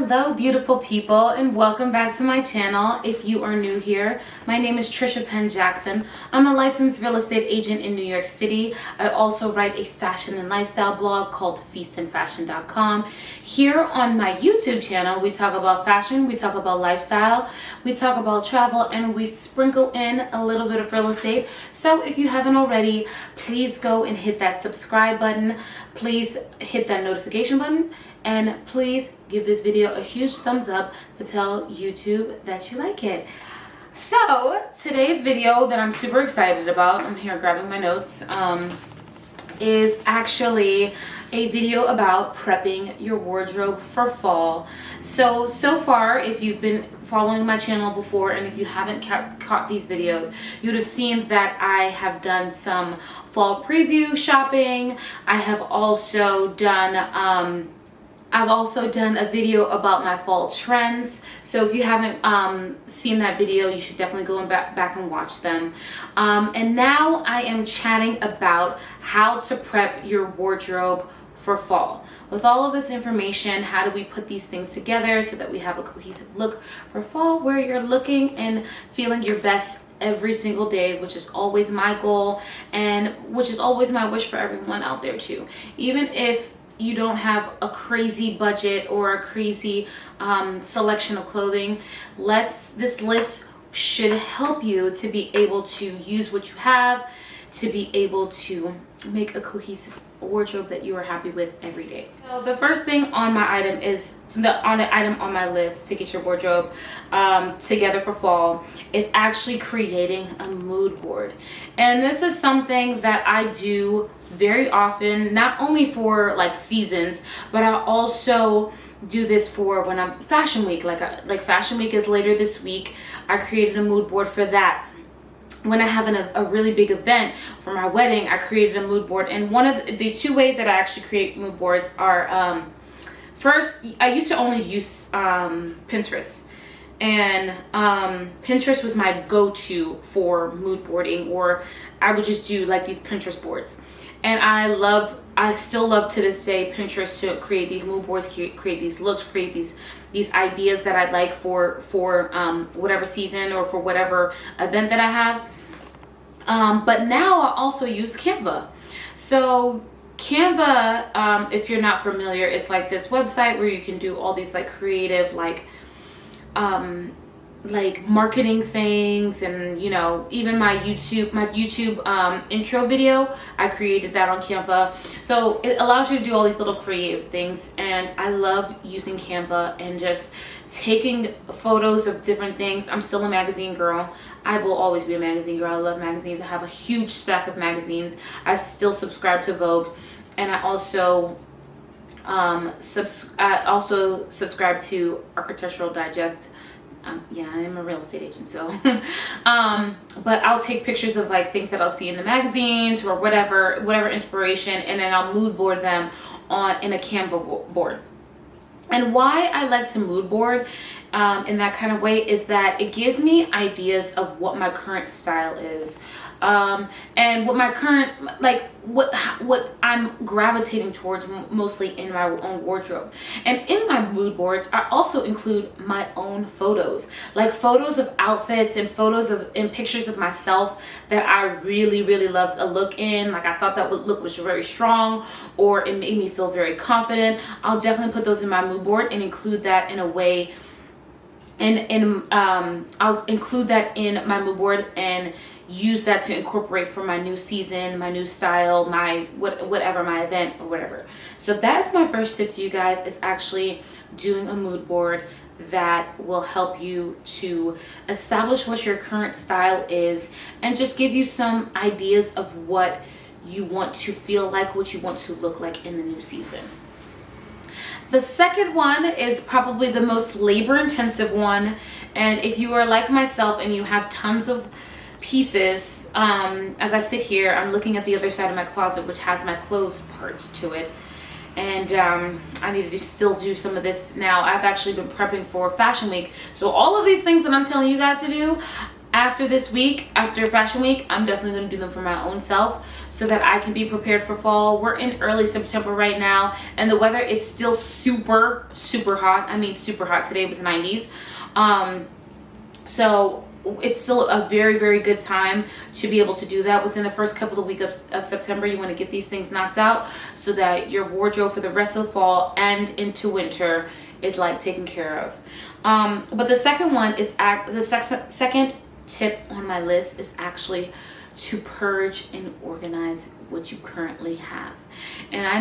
Hello beautiful people, and welcome back to my channel. If you are new here, my name is Trisha Penn Jackson. I'm a licensed real estate agent in New York City. I also write a fashion and lifestyle blog called feastandfashion.com. Here on my YouTube channel, we talk about fashion, we talk about lifestyle, we talk about travel, and we sprinkle in a little bit of real estate. So if you haven't already, please go and hit that subscribe button. Please hit that notification button. And please give this video a huge thumbs up to tell YouTube that you like it. So today's video that I'm super excited about, I'm here grabbing my notes, is actually a video about prepping your wardrobe for fall. So far, if you've been following my channel before, and if you haven't caught these videos, you would have seen that I have done some fall preview shopping. I have also done a video about my fall trends. So if you haven't seen that video, you should definitely go back and watch them. And now I am chatting about how to prep your wardrobe for fall. With all of this information, how do we put these things together so that we have a cohesive look for fall, where you're looking and feeling your best every single day, which is always my goal, and which is always my wish for everyone out there too. Even if you don't have a crazy budget or a crazy selection of clothing, this list should help you to be able to use what you have, to be able to make a cohesive wardrobe that you are happy with every day. So the first thing on my item is the item on my list to get your wardrobe together for fall is actually creating a mood board. And this is something that I do very often, not only for like seasons, but I also do this for when I'm fashion week. Like fashion week is later this week. I created a mood board for that. When I have a really big event for my wedding, I created a mood board. And one of the two ways that I actually create mood boards are, first, I used to only use Pinterest. And Pinterest was my go-to for mood boarding, or I would just do like these Pinterest boards. And I still love to this day Pinterest to create these mood boards, create these looks, create these ideas that I'd like for whatever season or for whatever event that I have. But now I also use Canva. So Canva, if you're not familiar, it's like this website where you can do all these like creative like marketing things, and you know, even my YouTube intro video, I created that on Canva. So it allows you to do all these little creative things, and I love using Canva and just taking photos of different things. I'm still a magazine girl. I will always be a magazine girl. I love magazines. I have a huge stack of magazines. I still subscribe to Vogue, and I also subscribe to Architectural Digest. Yeah, I am a real estate agent, so but I'll take pictures of like things that I'll see in the magazines or whatever inspiration, and then I'll mood board them in a Canva board. And why I like to mood board in that kind of way is that it gives me ideas of what my current style is, and what my current, like what I'm gravitating towards mostly in my own wardrobe. And in my mood boards, I also include my own photos, like photos of outfits and and pictures of myself that I really, really loved a look in. Like I thought that look was very strong, or it made me feel very confident. I'll definitely put those in my mood board and include that in a way. And I'll include that in my mood board and use that to incorporate for my new season, my new style, my whatever, my event or whatever. So that's my first tip to you guys, is actually doing a mood board that will help you to establish what your current style is and just give you some ideas of what you want to feel like, what you want to look like in the new season. The second one is probably the most labor-intensive one, and if you are like myself and you have tons of pieces, as I sit here, I'm looking at the other side of my closet, which has my clothes parts to it, and I need to still do some of this now. I've actually been prepping for Fashion Week, so all of these things that I'm telling you guys to do, after this week, after Fashion Week, I'm definitely going to do them for my own self so that I can be prepared for fall. We're in early September right now, and the weather is still super, super hot. I mean, super hot. Today was 90s. So it's still a very, very good time to be able to do that. Within the first couple of weeks of September, you want to get these things knocked out so that your wardrobe for the rest of the fall and into winter is like taken care of. But the second one is second tip on my list is actually to purge and organize what you currently have. And I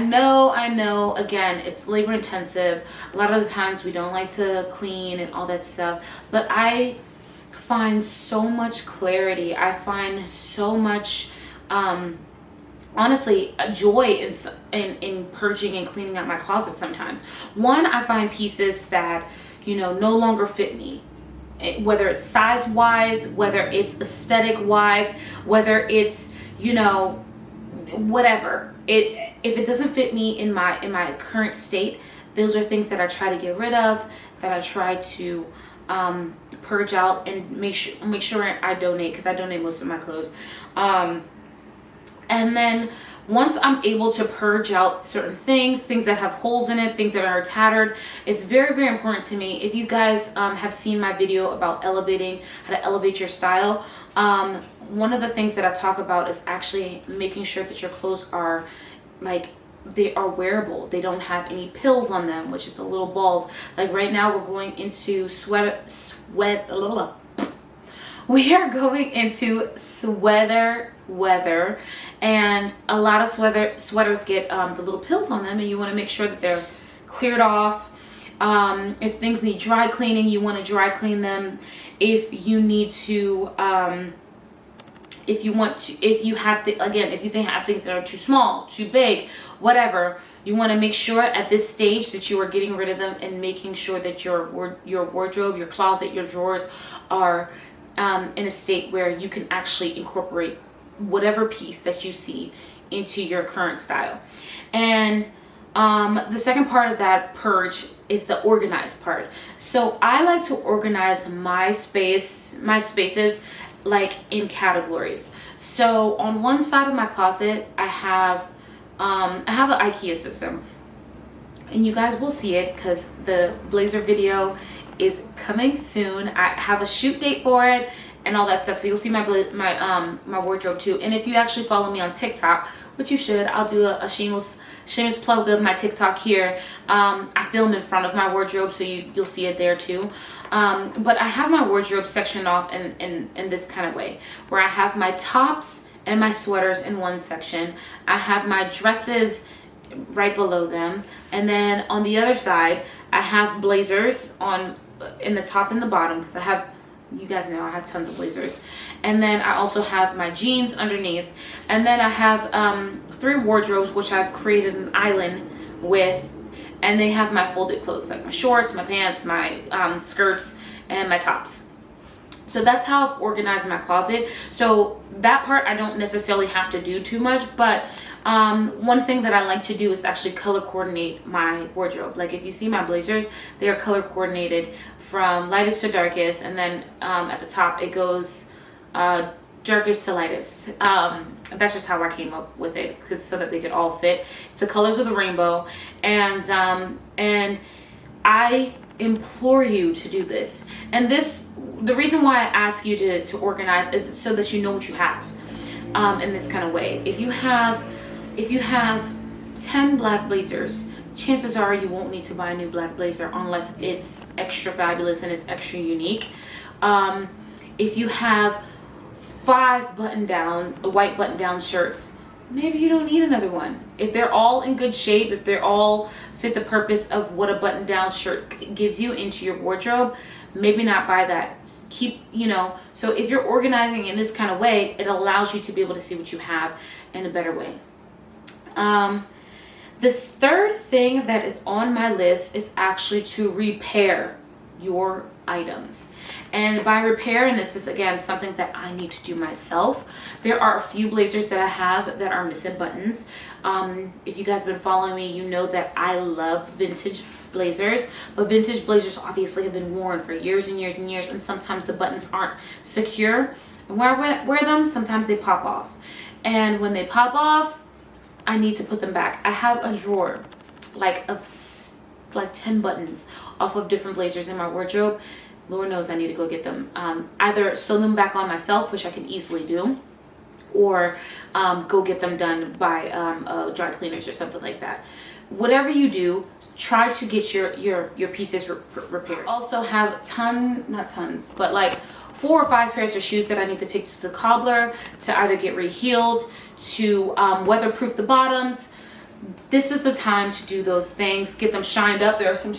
know, again, it's labor intensive. A lot of the times we don't like to clean and all that stuff, but I find so much clarity. I find so much, honestly, a joy in purging and cleaning out my closet sometimes. One, I find pieces that, no longer fit me. Whether it's size wise, whether it's aesthetic wise, whether it's, whatever. If it doesn't fit me in my current state, those are things that I try to get rid of, that I try to purge out and make sure I donate, because I donate most of my clothes. And then once I'm able to purge out certain things that have holes in it, things that are tattered, it's very, very important to me. If you guys have seen my video about how to elevate your style, one of the things that I talk about is actually making sure that your clothes are they are wearable. They don't have any pills on them, which is the little balls. Like right now we're going into we are going into sweater weather, and a lot of sweaters get the little pills on them, and you want to make sure that they're cleared off. If things need dry cleaning, you want to dry clean them. If you need to if you have things that are too small, too big, whatever, you want to make sure at this stage that you are getting rid of them and making sure that your wardrobe, your closet, your drawers are in a state where you can actually incorporate whatever piece that you see into your current style. And the second part of that purge is the organized part. So I like to organize my spaces like in categories. So on one side of my closet, I have an IKEA system, and you guys will see it because the blazer video is coming soon. I have a shoot date for it and all that stuff, so you'll see my wardrobe too. And if you actually follow me on TikTok, which you should, I'll do a shameless plug of my TikTok here. I film in front of my wardrobe, so you'll see it there too. But I have my wardrobe sectioned off in this kind of way, where I have my tops and my sweaters in one section. I have my dresses right below them, and then on the other side I have blazers in the top and the bottom, because you guys know I have tons of blazers. And then I also have my jeans underneath, and then I have 3 wardrobes which I've created an island with, and they have my folded clothes, like my shorts, my pants, my skirts, and my tops. So that's how I've organized my closet. So that part I don't necessarily have to do too much, but one thing that I like to do is actually color coordinate my wardrobe. Like if you see my blazers, they are color coordinated from lightest to darkest, and then at the top it goes darkest to lightest. That's just how I came up with it, so that they could all fit. It's the colors of the rainbow, and I implore you to do this. And the reason why I ask you to organize is so that you know what you have in this kind of way. If you have 10 black blazers, chances are you won't need to buy a new black blazer unless it's extra fabulous and it's extra unique. If you have 5 white button-down shirts, maybe you don't need another one. If they're all in good shape, if they're all fit the purpose of what a button-down shirt gives you into your wardrobe, maybe not buy that. So if you're organizing in this kind of way, it allows you to be able to see what you have in a better way. This third thing that is on my list is actually to repair your items. And by repair, and this is again something that I need to do myself, there are a few blazers that I have that are missing buttons. If you guys have been following me, you know that I love vintage blazers, but vintage blazers obviously have been worn for years and years and years, and sometimes the buttons aren't secure. And when I wear them, sometimes they pop off. And when they pop off, I need to put them back. I have a drawer like 10 buttons off of different blazers in my wardrobe. Lord knows I need to go get them. Either sew them back on myself, which I can easily do, or go get them done by dry cleaners or something like that. Whatever you do, try to get your pieces repaired. I also have not tons, but like 4 or 5 pairs of shoes that I need to take to the cobbler to either get reheeled, to weatherproof the bottoms. This is the time to do those things, get them shined up. There are some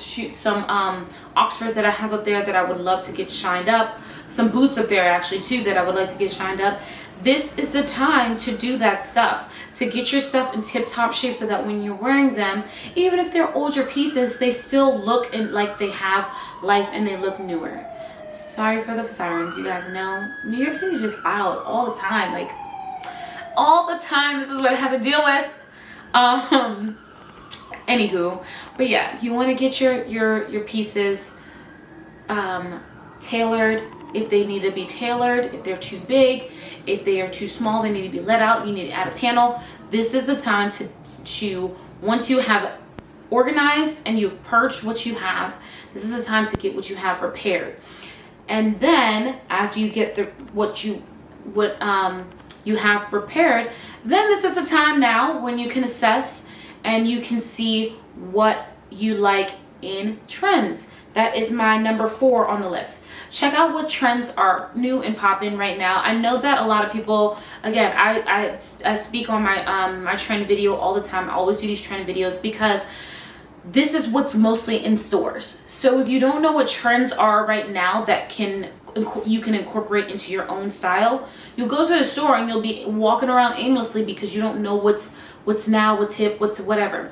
Oxfords that I have up there that I would love to get shined up. Some boots up there actually too that I would like to get shined up. This is the time to do that stuff, to get your stuff in tip-top shape so that when you're wearing them, even if they're older pieces, they still look like they have life and they look newer. Sorry for the sirens, you guys know. New York City is just loud all the time. Like, all the time, this is what I have to deal with. Anywho, but yeah, you want to get your pieces tailored if they need to be tailored. If they're too big, if they are too small, they need to be let out. You need to add a panel. This is the time to once you have organized and you've purged what you have, this is the time to get what you have repaired. And then after you get what you have repaired, then this is the time now when you can assess and you can see what you like in trends. That is my number 4 on the list. Check out what trends are new and popping right now. I know that a lot of people, again, I speak on my trend video all the time. I always do these trend videos because this is what's mostly in stores. So if you don't know what trends are right now that you can incorporate into your own style, you'll go to the store and you'll be walking around aimlessly because you don't know what's now, what's hip, what's whatever.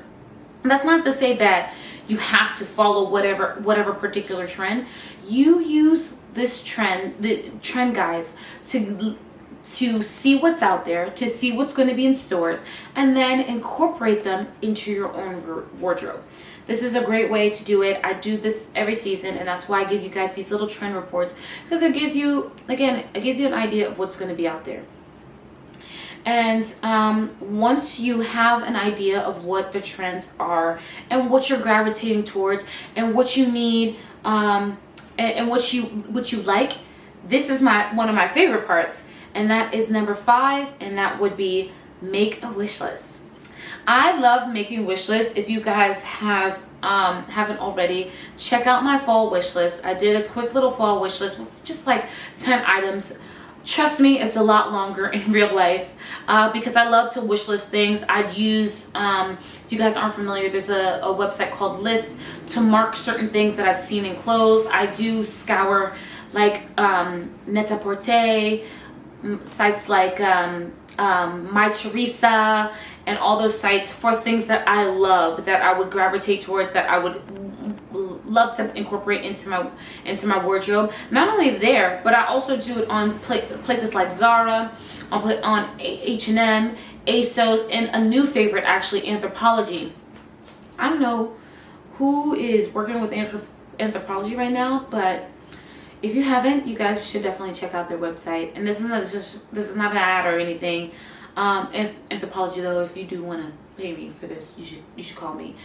And that's not to say that you have to follow whatever particular trend. You use this trend, the trend guides, to see what's out there, to see what's going to be in stores, and then incorporate them into your own wardrobe. This is a great way to do it. I do this every season, and that's why I give you guys these little trend reports, because it gives you an idea of what's going to be out there. And once you have an idea of what the trends are and what you're gravitating towards and what you need and what you like, this is one of my favorite parts, and that is number 5, and that would be make a wish list. I love making wish lists. If you guys haven't already, check out my fall wish list. I did a quick little fall wish list with just like 10 items. Trust me, it's a lot longer in real life because I love to wish list things. I use, if you guys aren't familiar, there's a website called List to mark certain things that I've seen in clothes. I do scour like Net-a-Porter, sites like My Teresa, and all those sites for things that I love, that I would gravitate towards, that I would love to incorporate into my wardrobe. Not only there, but I also do it on places like Zara, on H&M, ASOS, and a new favorite actually, Anthropologie. I don't know who is working with Anthropologie right now, but if you haven't, you guys should definitely check out their website. And this is not an ad or anything. Anthropologie, though, if you do want to pay me for this, you should call me.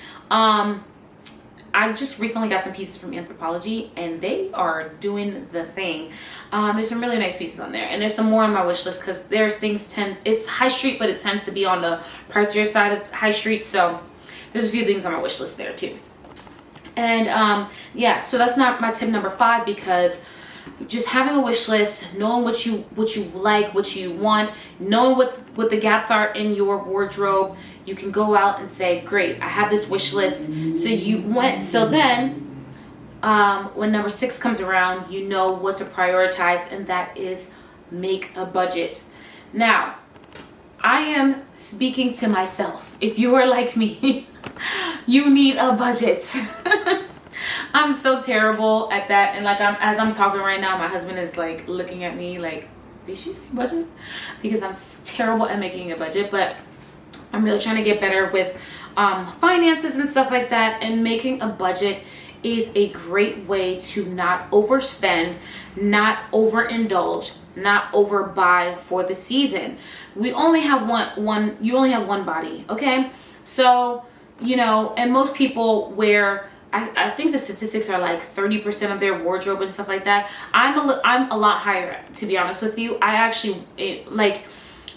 I just recently got some pieces from Anthropologie, and they are doing the thing. There's some really nice pieces on there, and there's some more on my wish list because there's things it's high street, but it tends to be on the pricier side of high street. So there's a few things on my wish list there too. And yeah, so that's not my tip number 5, because just having a wish list, knowing what you like, what you want, knowing what the gaps are in your wardrobe, you can go out and say, great, I have this wish list. So then when number 6 comes around, you know what to prioritize, and that is make a budget. Now, I am speaking to myself. If you are like me, you need a budget. I'm so terrible at that. And like as I'm talking right now, my husband is like looking at me like, did she say budget? Because I'm terrible at making a budget, but I'm really trying to get better with finances and stuff like that. And making a budget is a great way to not overspend, not overindulge, not overbuy for the season. We only have one you only have one body, okay? So, you know, and most people wear, I think the statistics are like 30% of their wardrobe and stuff like that. I'm a lot higher, to be honest with you. I actually, like,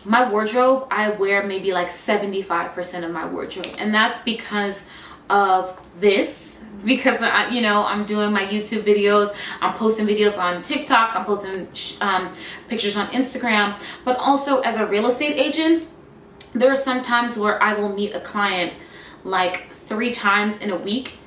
my wardrobe, I wear maybe like 75% of my wardrobe. And that's because of this, because I'm doing my YouTube videos, I'm posting videos on TikTok, I'm posting pictures on Instagram, but also as a real estate agent, there are some times where I will meet a client like 3 times in a week.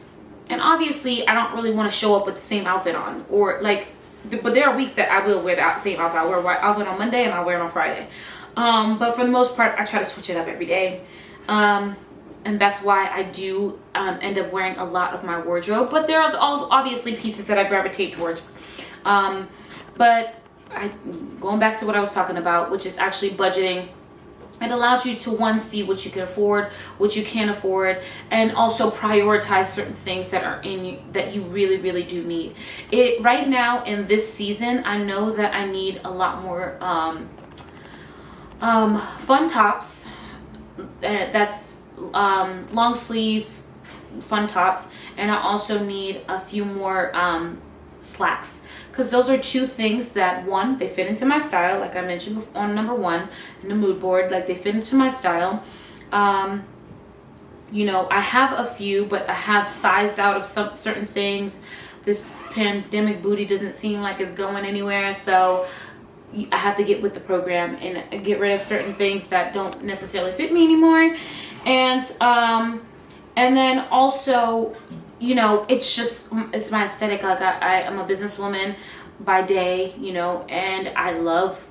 And obviously I don't really want to show up with the same outfit on, or like, but there are weeks that I will wear the same outfit. I wear white outfit on Monday and I'll wear it on Friday. But for the most part, I try to switch it up every day. And that's why I do end up wearing a lot of my wardrobe. But there's also obviously pieces that I gravitate towards. But going back to what I was talking about, which is actually budgeting. It allows you to, one, see what you can afford, what you can't afford, and also prioritize certain things that are in you that you really, really do need. It right now in this season, I know that I need a lot more fun tops. That's long sleeve fun tops, and I also need a few more slacks, because those are two things that, one, they fit into my style, like I mentioned on number 1 in the mood board, like they fit into my style. You know, I have a few, but I have sized out of some certain things. This pandemic booty doesn't seem like it's going anywhere, so I have to get with the program and get rid of certain things that don't necessarily fit me anymore. And then also, you know, it's my aesthetic. Like I'm a businesswoman by day, you know, and I love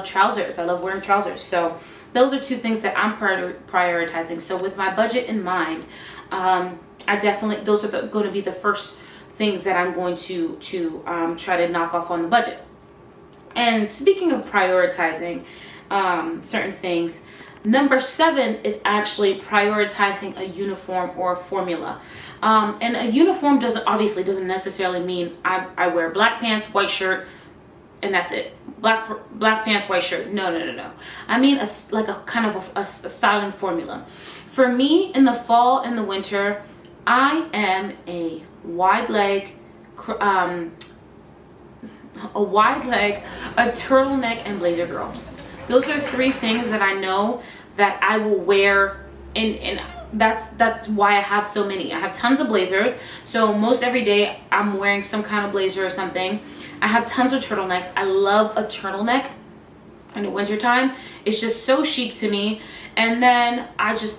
trousers. I love wearing trousers. So those are two things that I'm prioritizing. So with my budget in mind, those are going to be the first things that I'm going to try to knock off on the budget. And speaking of prioritizing certain things, number 7 is actually prioritizing a uniform or a formula. And a uniform obviously doesn't necessarily mean I wear black pants, white shirt, and that's it. Black pants, white shirt. No. I mean a kind of a styling formula. For me, in the fall and the winter, I am a wide leg, a turtleneck, and blazer girl. Those are 3 things that I know that I will wear, and that's why I have so many. I have tons of blazers, so most every day I'm wearing some kind of blazer or something. I have tons of turtlenecks. I love a turtleneck in the wintertime. It's just so chic to me. And then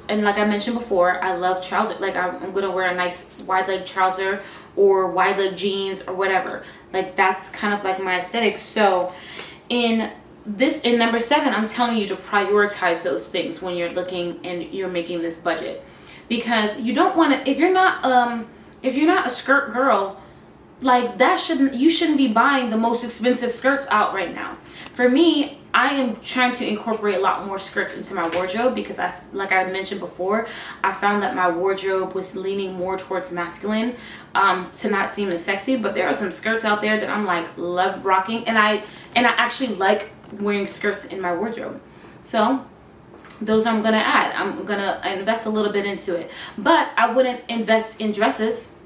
and like I mentioned before, I love trousers. Like I'm gonna wear a nice wide leg trouser or wide leg jeans or whatever. Like that's kind of like my aesthetic. So in number 7, I'm telling you to prioritize those things when you're looking and you're making this budget, because you don't want to, if you're not a skirt girl, like you shouldn't be buying the most expensive skirts out right now. For me, I am trying to incorporate a lot more skirts into my wardrobe, because like I mentioned before, I found that my wardrobe was leaning more towards masculine, to not seem as sexy. But there are some skirts out there that I'm like love rocking, and I actually like wearing skirts in my wardrobe. So those I'm gonna add. I'm gonna invest a little bit into it, but I wouldn't invest in dresses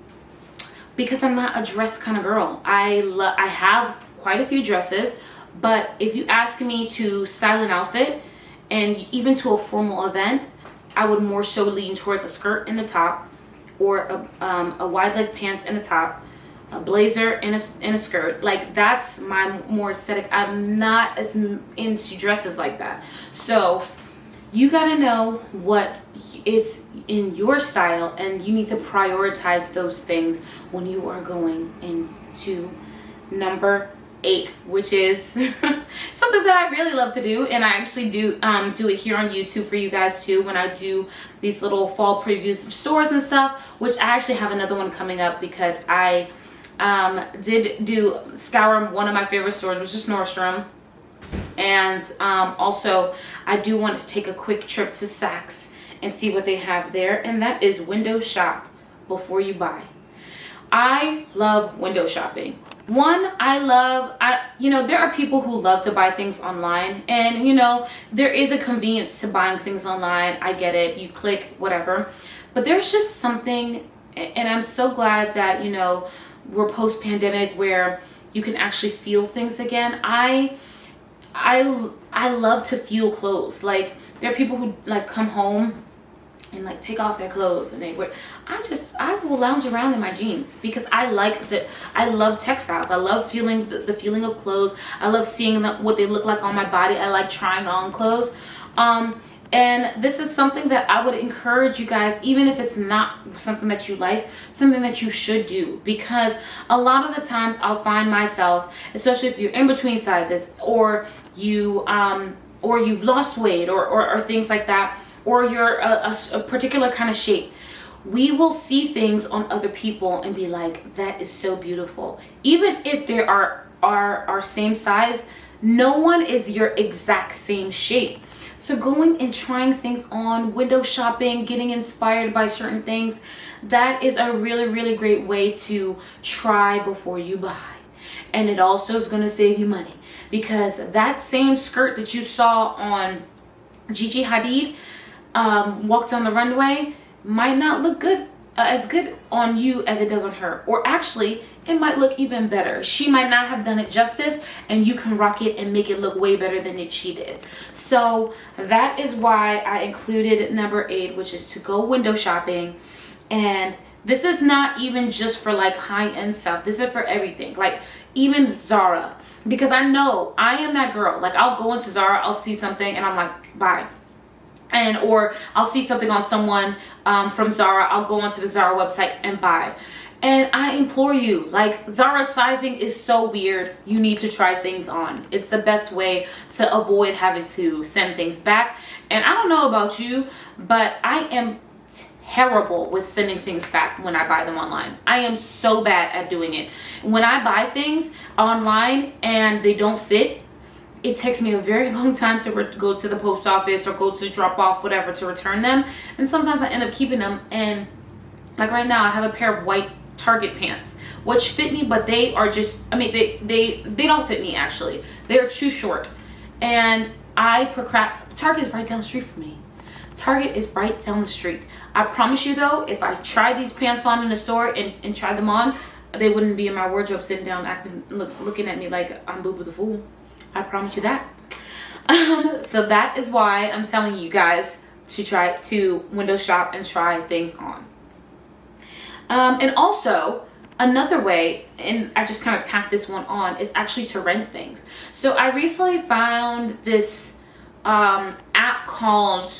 because I'm not a dress kind of girl. I have quite a few dresses, but if you ask me to style an outfit, and even to a formal event, I would more so lean towards a skirt in the top, or a wide leg pants in the top, a blazer and a skirt. Like that's my more aesthetic. I'm not as into dresses like that. So you gotta know what it's in your style, and you need to prioritize those things when you are going into number 8, which is something that I really love to do, and I actually do it here on YouTube for you guys too, when I do these little fall previews in stores and stuff, which I actually have another one coming up because I did do scour one of my favorite stores, which is Nordstrom, and also I do want to take a quick trip to Saks and see what they have there, and that is window shop before you buy. I love window shopping. One, there are people who love to buy things online, and there is a convenience to buying things online. I get it. You click whatever, but there's just something, and I'm so glad that we're post-pandemic where you can actually feel things again. I love to feel clothes. Like, there are people who like come home and like take off their clothes and they wear. I will lounge around in my jeans because I love textiles. I love feeling the feeling of clothes. I love seeing what they look like on my body. I like trying on clothes. And this is something that I would encourage you guys, even if it's not something that you like, something that you should do, because a lot of the times I'll find myself, especially if you're in between sizes, or you've lost weight or things like that, or you're a particular kind of shape, we will see things on other people and be like, that is so beautiful. Even if they are our same size, no one is your exact same shape. So going and trying things on, window shopping, getting inspired by certain things, that is a really, really great way to try before you buy. And it also is going to save you money, because that same skirt that you saw on Gigi Hadid walked on the runway might not look as good on you as it does on her, or actually it might look even better. She might not have done it justice, and you can rock it and make it look way better than she did. So that is why I included number 8, which is to go window shopping. And this is not even just for like high-end stuff. This is for everything, like even Zara, because I know I am that girl. Like, I'll go into Zara, I'll see something and I'm like, buy. Or I'll see something on someone from Zara, I'll go onto the Zara website and buy. And I implore you, like, Zara sizing is so weird. You need to try things on. It's the best way to avoid having to send things back. And I don't know about you, but I am terrible with sending things back when I buy them online. I am so bad at doing it. When I buy things online and they don't fit, it takes me a very long time to go to the post office or go to drop off whatever to return them. And sometimes I end up keeping them. And like right now, I have a pair of white Target pants which fit me, but they are just, they don't fit me actually. They're too short. And Target is right down the street from me. Target is right down the street. I promise you though, if I tried these pants on in the store and tried them on, they wouldn't be in my wardrobe sitting down looking at me like I'm Boo Boo the Fool. I promise you that. So that is why I'm telling you guys to try to window shop and try things on. And also another way, and I just kind of tacked this one on, is actually to rent things. So I recently found this app called,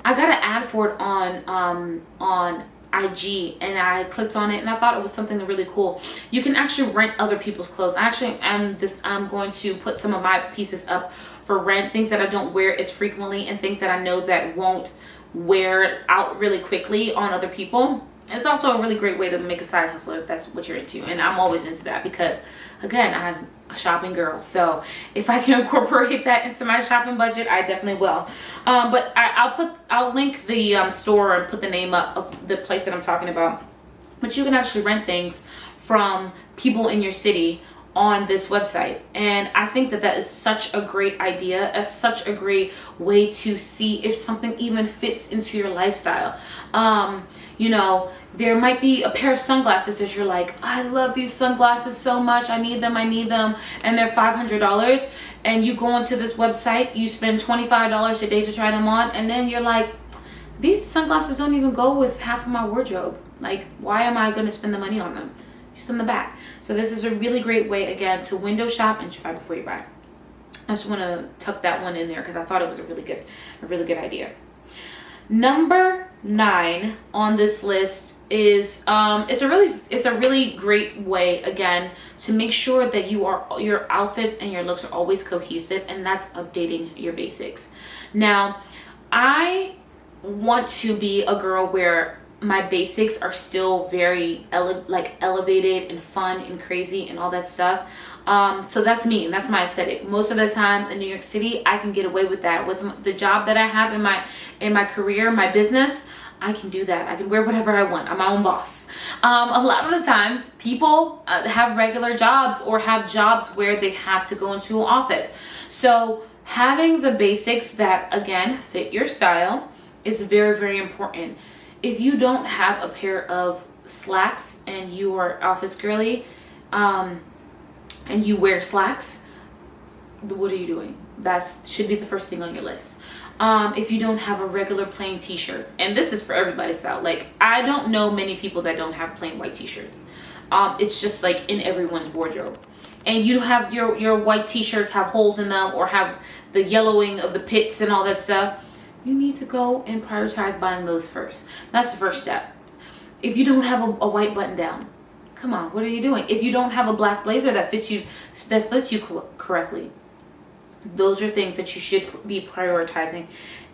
I got an ad for it on IG, and I clicked on it and I thought it was something really cool. You can actually rent other people's clothes. I'm going to put some of my pieces up for rent, things that I don't wear as frequently and things that I know that won't wear out really quickly on other people. It's also a really great way to make a side hustle if that's what you're into, and I'm always into that because, again, I'm a shopping girl. So if I can incorporate that into my shopping budget, I definitely will. But I'll link the store and put the name up of the place that I'm talking about. But you can actually rent things from people in your city on this website, and I think that is such a great idea, such a great way to see if something even fits into your lifestyle. There might be a pair of sunglasses that you're like, I love these sunglasses so much, I need them, and they're $500, and you go into this website, you spend $25 a day to try them on, and then you're like, these sunglasses don't even go with half of my wardrobe. Like, why am I going to spend the money on them? Just in the back. So this is a really great way, again, to window shop and try before you buy. I just want to tuck that one in there because I thought it was a really good idea. Number 9 on this list is it's a really great way, again, to make sure that your outfits and your looks are always cohesive, and that's updating your basics. Now, I want to be a girl where my basics are still very elevated and fun and crazy and all that stuff. So that's me, and that's my aesthetic. Most of the time in New York City, I can get away with that. With the job that I have in my career, my business, I can do that. I can wear whatever I want. I'm my own boss. A lot of the times, people have regular jobs or have jobs where they have to go into an office. So having the basics that, again, fit your style is very, very important. If you don't have a pair of slacks and you are office girly, and you wear slacks, what are you doing? That should be the first thing on your list. If you don't have a regular plain t-shirt, and this is for everybody's style. Like, I don't know many people that don't have plain white t-shirts. It's just like in everyone's wardrobe. And you have your white t-shirts have holes in them or have the yellowing of the pits and all that stuff. You need to go and prioritize buying those first. That's the first step. If you don't have a white button down, come on, what are you doing? If you don't have a black blazer that fits you correctly, those are things that you should be prioritizing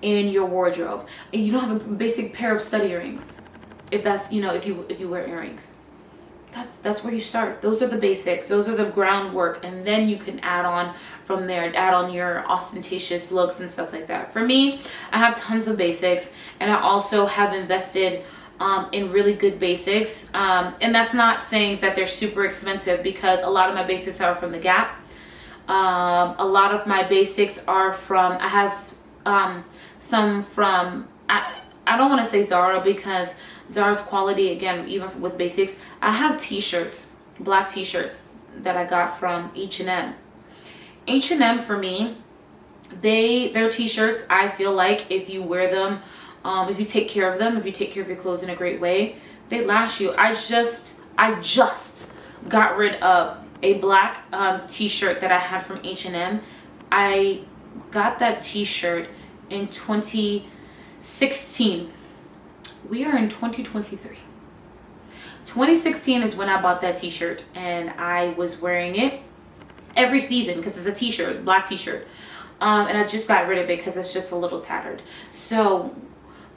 in your wardrobe. And you don't have a basic pair of stud earrings, if that's, if you wear earrings, that's where you start. Those are the basics. Those are the groundwork, and then you can add on from there. Add on your ostentatious looks and stuff like that. For me, I have tons of basics, and I also have invested in really good basics. And that's not saying that they're super expensive, because a lot of my basics are from the Gap. A lot of my basics are from, I have some from, I don't want to say Zara, because Zara's quality, again, even with basics. I have t-shirts, black t-shirts that I got from H&M. H&M, for me, their t-shirts, I feel like if you wear them, if you take care of them, if you take care of your clothes in a great way, they last you. I just got rid of a black t-shirt that I had from H&M. I got that t-shirt in 2016. We are in 2023. 2016 is when I bought that t-shirt, and I was wearing it every season because it's a t-shirt, black t-shirt. And I just got rid of it because it's just a little tattered. So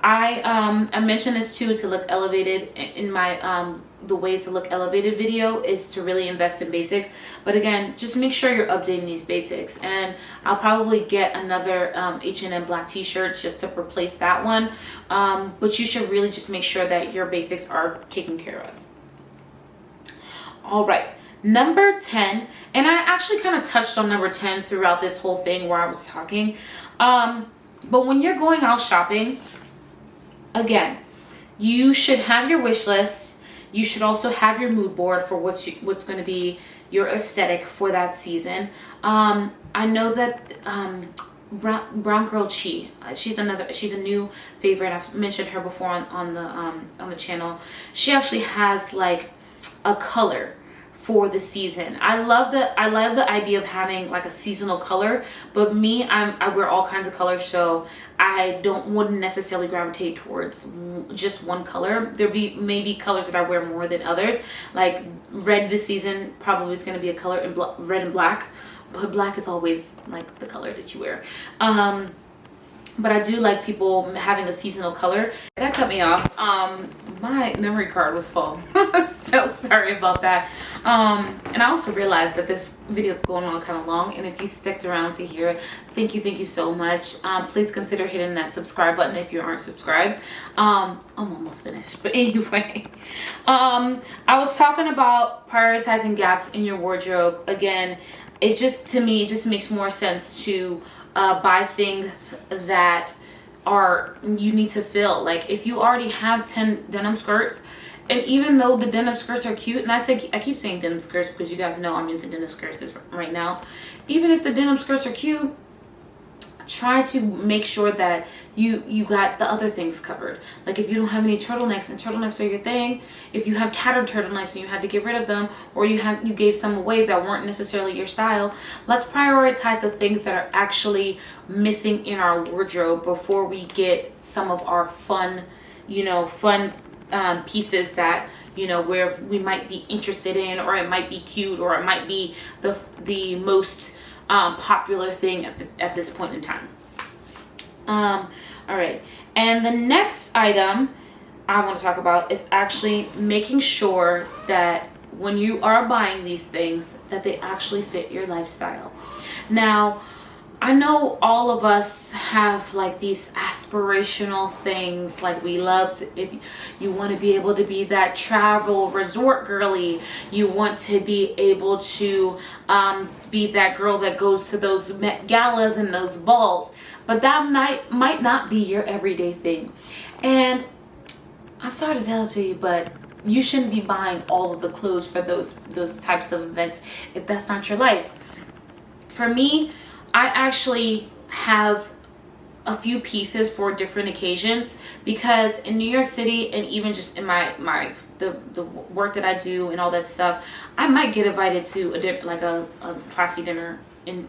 I mentioned this too, to look elevated in my the ways to look elevated video is to really invest in basics. But again, just make sure you're updating these basics, and I'll probably get another H&M black t-shirt just to replace that one. But you should really just make sure that your basics are taken care of. All right, number 10, and I actually kind of touched on number 10 throughout this whole thing where I was talking. But when you're going out shopping, again, you should have your wish list. You should also have your mood board for what's going to be your aesthetic for that season. I know that Brown Girl Chi, she's a new favorite. I've mentioned her before on the channel. She actually has like a color for the season. I love the idea of having like a seasonal color, but me, I wear all kinds of colors, so I wouldn't necessarily gravitate towards just one color. There maybe colors that I wear more than others. Like red this season probably is going to be a color in red and black, but black is always like the color that you wear. But I do like people having a seasonal color. That cut me off. My memory card was full. So sorry about that. And I also realized that this video is going on kind of long. And if you stuck around to here, thank you so much. Please consider hitting that subscribe button if you aren't subscribed. I'm almost finished. But anyway, I was talking about prioritizing gaps in your wardrobe. Again, to me, it just makes more sense to buy things that you need to fill. Like if you already have 10 denim skirts, and even though the denim skirts are cute, and I keep saying denim skirts because you guys know I'm into denim skirts right now. Even if the denim skirts are cute, try to make sure that you got the other things covered. Like if you don't have any turtlenecks, and turtlenecks are your thing, if you have tattered turtlenecks and you had to get rid of them, or you gave some away that weren't necessarily your style, let's prioritize the things that are actually missing in our wardrobe before we get some of our fun fun pieces that, where we might be interested in, or it might be cute, or it might be the most popular thing at this point in time. All right. And the next item I want to talk about is actually making sure that when you are buying these things, that they actually fit your lifestyle. Now, I know all of us have like these aspirational things, like we love to, if you want to be able to be that travel resort girly, you want to be able to be that girl that goes to those Met galas and those balls, but that might not be your everyday thing. And I'm sorry to tell it to you, but you shouldn't be buying all of the clothes for those types of events if that's not your life. For me, I actually have a few pieces for different occasions, because in New York City, and even just in the work that I do and all that stuff, I might get invited to a classy dinner and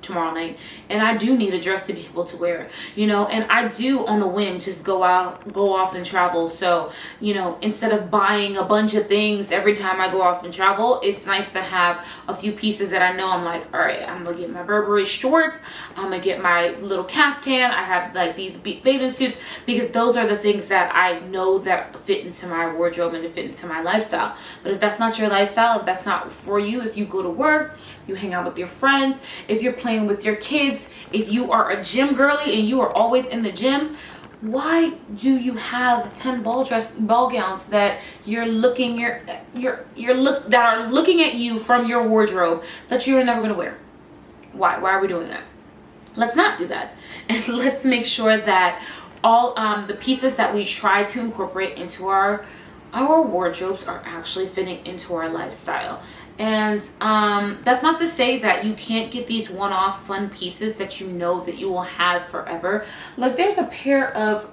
tomorrow night, and I do need a dress to be able to wear, and I do on the whim just go off and travel. So, instead of buying a bunch of things every time I go off and travel, it's nice to have a few pieces that I know I'm like, all right, I'm gonna get my Burberry shorts, I'm gonna get my little caftan, I have like these bathing suits, because those are the things that I know that fit into my wardrobe and to fit into my lifestyle. But if that's not your lifestyle, if that's not for you, if you go to work, you hang out with your friends, if you're playing with your kids, if you are a gym girly and you are always in the gym, why do you have 10 ball gowns that that are looking at you from your wardrobe that you're never going to wear? Why are we doing that? Let's not do that. And let's make sure that all the pieces that we try to incorporate into our wardrobes are actually fitting into our lifestyle. And that's not to say that you can't get these one-off fun pieces that you know that you will have forever. Like, there's a pair of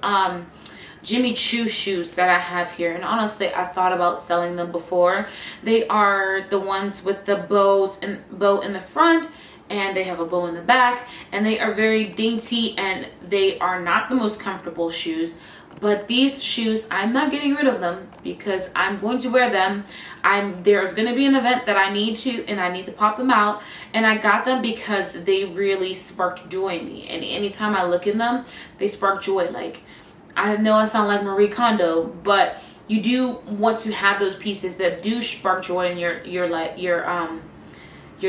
Jimmy Choo shoes that I have here, and honestly I thought about selling them before. They are the ones with the bow in the front, and they have a bow in the back, and they are very dainty, and they are not the most comfortable shoes. But these shoes, I'm not getting rid of them, because I'm going to wear them. There's going to be an event that I need to pop them out, and I got them because they really sparked joy in me. And anytime I look in them, they spark joy. Like, I know I sound like Marie Kondo, but you do want to have those pieces that do spark joy in your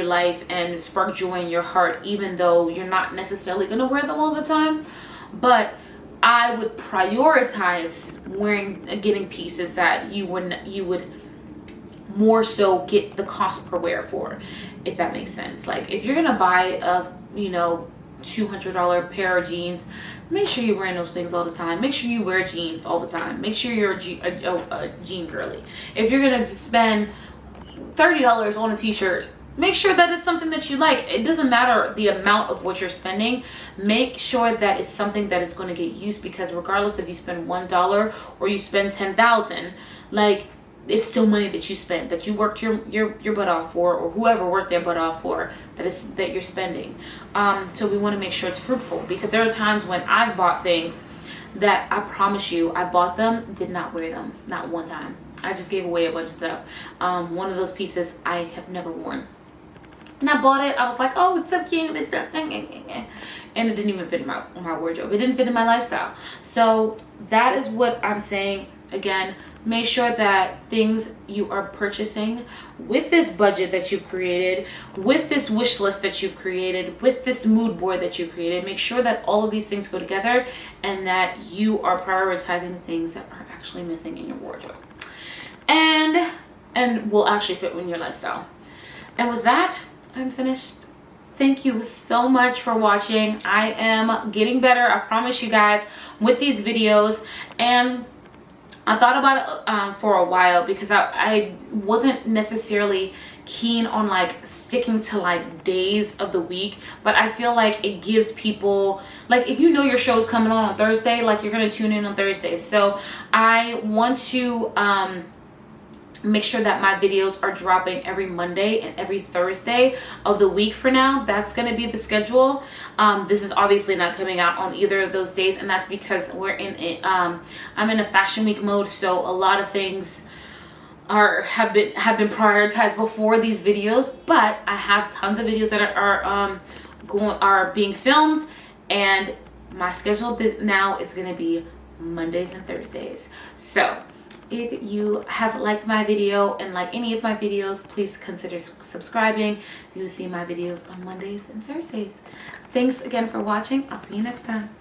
life and spark joy in your heart, even though you're not necessarily going to wear them all the time. But I would prioritize getting pieces that you would more so get the cost per wear for, if that makes sense. Like, if you're gonna buy a $200 pair of jeans, make sure you're wearing those things all the time. Make sure you wear jeans all the time. Make sure you're a jean girly. If you're gonna spend $30 on a t-shirt, make sure that it's something that you like. It doesn't matter the amount of what you're spending. Make sure that it's something that is going to get used, because regardless if you spend $1 or you spend 10,000, like, it's still money that you spent, that you worked your butt off for, or whoever worked their butt off for, that you're spending. So we want to make sure it's fruitful, because there are times when I've bought things that I promise you I bought them, did not wear them, not one time. I just gave away a bunch of stuff. One of those pieces I have never worn. And I bought it. I was like, oh, it's so cute. It's so... And it didn't even fit in my wardrobe. It didn't fit in my lifestyle. So that is what I'm saying. Again, make sure that things you are purchasing with this budget that you've created, with this wish list that you've created, with this mood board that you've created, make sure that all of these things go together, and that you are prioritizing the things that are actually missing in your wardrobe. And will actually fit in your lifestyle. And with that, I'm finished. Thank you so much for watching. I am getting better, I promise you guys, with these videos. And I thought about it for a while, because I wasn't necessarily keen on like sticking to like days of the week, but I feel like it gives people, like, if you know your show's coming on Thursday, like, you're gonna tune in on Thursday. So I want to make sure that my videos are dropping every Monday and every Thursday of the week for now. That's going to be the schedule. This is obviously not coming out on either of those days, and that's because we're in a, I'm in a fashion week mode, so a lot of things have been prioritized before these videos, but I have tons of videos that are being filmed, and my schedule now is going to be Mondays and Thursdays. So if you have liked my video and like any of my videos, please consider subscribing. You will see my videos on Mondays and Thursdays. Thanks again for watching. I'll see you next time.